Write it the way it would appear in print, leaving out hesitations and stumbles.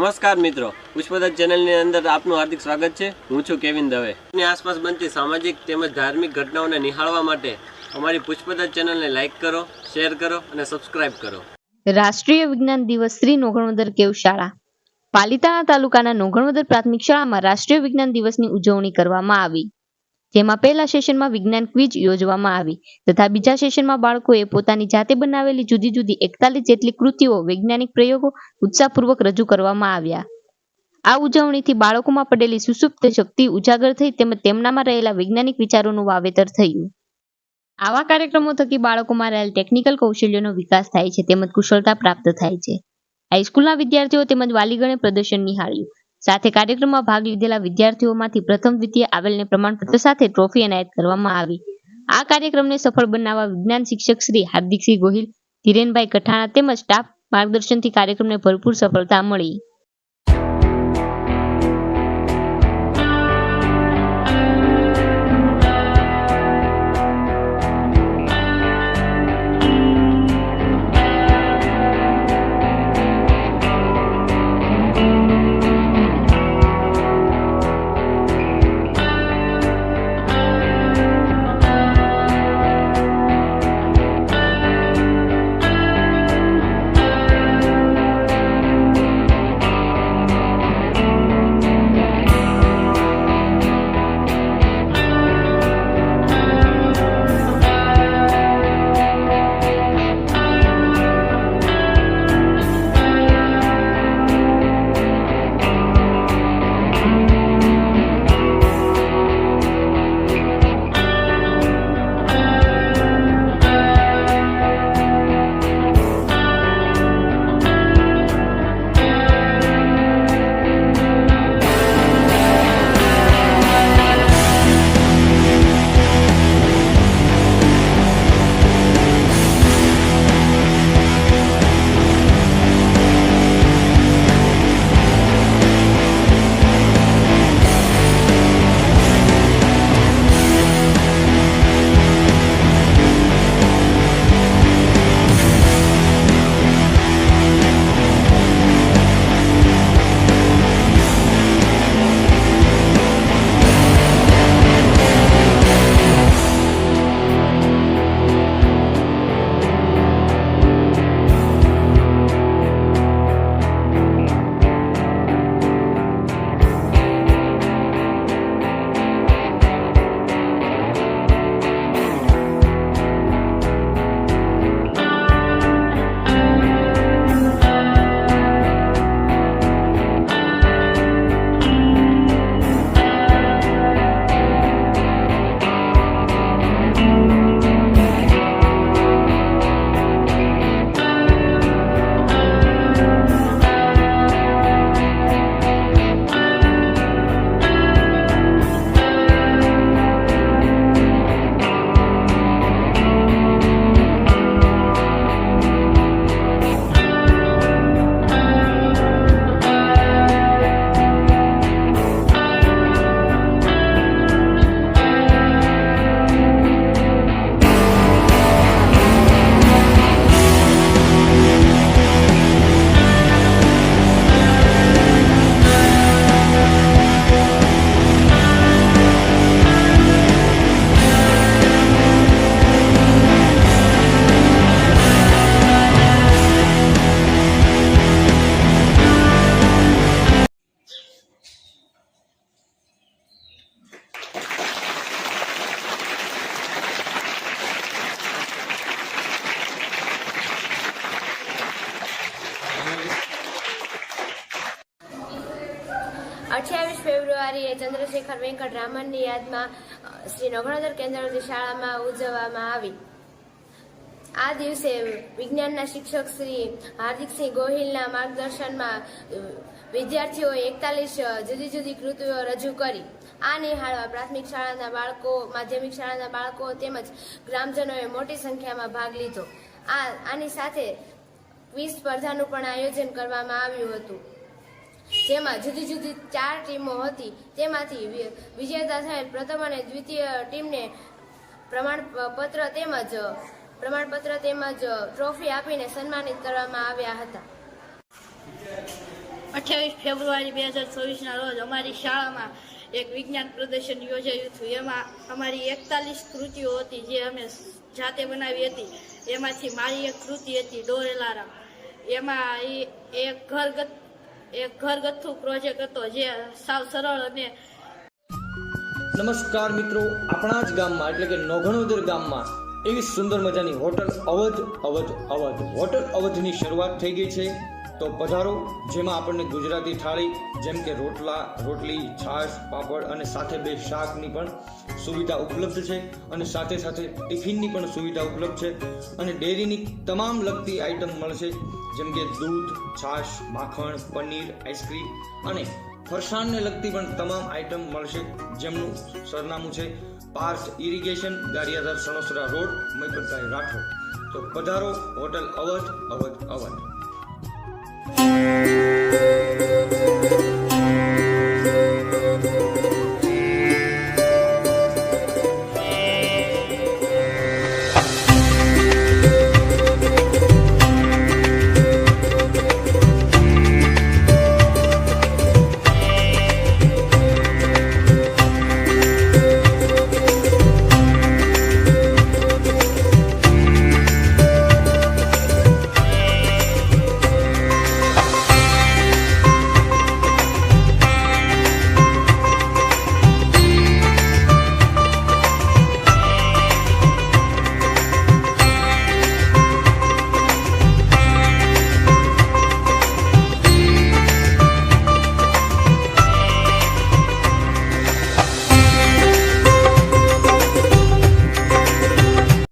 નમસ્કાર મિત્રો, પુષ્પદત્ત ચેનલની અંદર આપનું હાર્દિક સ્વાગત છે। હું છું કેવિન દવે। ની આસપાસ બનતી સામાજિક તેમજ ધાર્મિક ઘટનાઓને નિહાળવા માટે અમારી પુષ્પદત્ત ચેનલને લાઇક કરો, શેર કરો અને સબસ્ક્રાઇબ કરો। રાષ્ટ્રીય વિજ્ઞાન દિવસ શ્રી નોગણવદર કેવ શાળા પાલિતાણા તાલુકાના નોગણવદર પ્રાથમિક શાળામાં રાષ્ટ્રીય વિજ્ઞાન દિવસની ઉજવણી કરવામાં આવી, જેમાં પહેલા સેશનમાં વિજ્ઞાન ક્વિઝ યોજવામાં આવી તથા બીજા સેશનમાં બાળકોએ પોતાની જાતે બનાવેલી જુદી જુદી 41 જેટલી કૃતિઓ વૈજ્ઞાનિક પ્રયોગો ઉત્સાહપૂર્વક રજૂ કરવામાં આવ્યા। આ ઉજવણીથી બાળકોમાં પડેલી સુષુપ્ત શક્તિ ઉજાગર થઈ તેમજ તેમનામાં રહેલા વૈજ્ઞાનિક વિચારોનું વાવેતર થયું। આવા કાર્યક્રમો થકી બાળકોમાં રહેલ ટેકનિકલ કૌશલ્યોનો વિકાસ થાય છે તેમજ કુશળતા પ્રાપ્ત થાય છે। હાઈસ્કૂલના વિદ્યાર્થીઓ તેમજ વાલીગણે પ્રદર્શન નિહાળ્યું। સાથે કાર્યક્રમમાં ભાગ લીધેલા વિદ્યાર્થીઓમાંથી પ્રથમ દ્વિતીય આવેલને પ્રમાણપત્ર સાથે ટ્રોફી એનાયત કરવામાં આવી। આ કાર્યક્રમને સફળ બનાવવા વિજ્ઞાન શિક્ષક શ્રી હાર્દિકસિંહ ગોહિલ, ધીરેનભાઈ કઠાણા તેમજ સ્ટાફ માર્ગદર્શનથી કાર્યક્રમને ભરપૂર સફળતા મળી। ફેબ્રુઆરીએ ચંદ્રશેખર વેંકટ રામનની યાદમાં શ્રી નોગણવદર કેન્દ્રવતી શાળામાં ઉજવવામાં આવી। આ દિવસે વિજ્ઞાનના શિક્ષક શ્રી હાર્દિકસિંહ ગોહિલના માર્ગદર્શનમાં વિદ્યાર્થીઓએ 41 જુદી જુદી કૃતિઓ રજૂ કરી। આ નિહાળવા પ્રાથમિક શાળાના બાળકો, માધ્યમિક શાળાના બાળકો તેમજ ગ્રામજનોએ મોટી સંખ્યામાં ભાગ લીધો। આની સાથે ક્વિઝ સ્પર્ધાનું પણ આયોજન કરવામાં આવ્યું હતું, જેમાં જુદી જુદી 4 ટીમો હતી। તેમાંથી વિજેતા થયેલ પ્રથમ અને દ્વિતીય ટીમને પ્રમાણપત્ર તેમજ ટ્રોફી આપીને સન્માનિત કરવામાં આવ્યા હતા। 28 ફેબ્રુઆરી 2024ના રોજ અમારી શાળામાં એક વિજ્ઞાન પ્રદર્શન યોજાયું હતું. એમાં અમારી 41 કૃતિઓ હતી જે અમે જાતે બનાવી હતી. એમાંથી મારી એક કૃતિ હતી ડોરેલારામ. એમાં એક ઘરગથ્થુ પ્રોજેક્ટ હતો જે સાવ સરળ અને નમસ્કાર મિત્રો, આપણા જ ગામમાં એટલે કે નોઘણોદર ગામમાં એવી સુંદર મજાની હોટલ હોટલ અવધની શરૂઆત થઈ ગઈ છે. તો પધારો, જેમાં આપણને ગુજરાતી થાળી જેમ કે રોટલી, છાશ, પાપડ અને સાથે 2 શાકની પણ સુવિધા ઉપલબ્ધ છે અને સાથે સાથે ટિફિનની પણ સુવિધા ઉપલબ્ધ છે અને ડેરીની તમામ લગતી આઇટમ મળશે જેમ કે દૂધ, છાશ, માખણ, પનીર, આઈસ્ક્રીમ અને ફરસાણને લગતી પણ તમામ આઇટમ મળશે. જેમનું સરનામું છે પાર્થ ઇરિગેશન, ગારિયાધાર, સણોસરા રોડ, મૈપતભાઈ રાઠોડ. તો પધારો, હોટલ અવધ.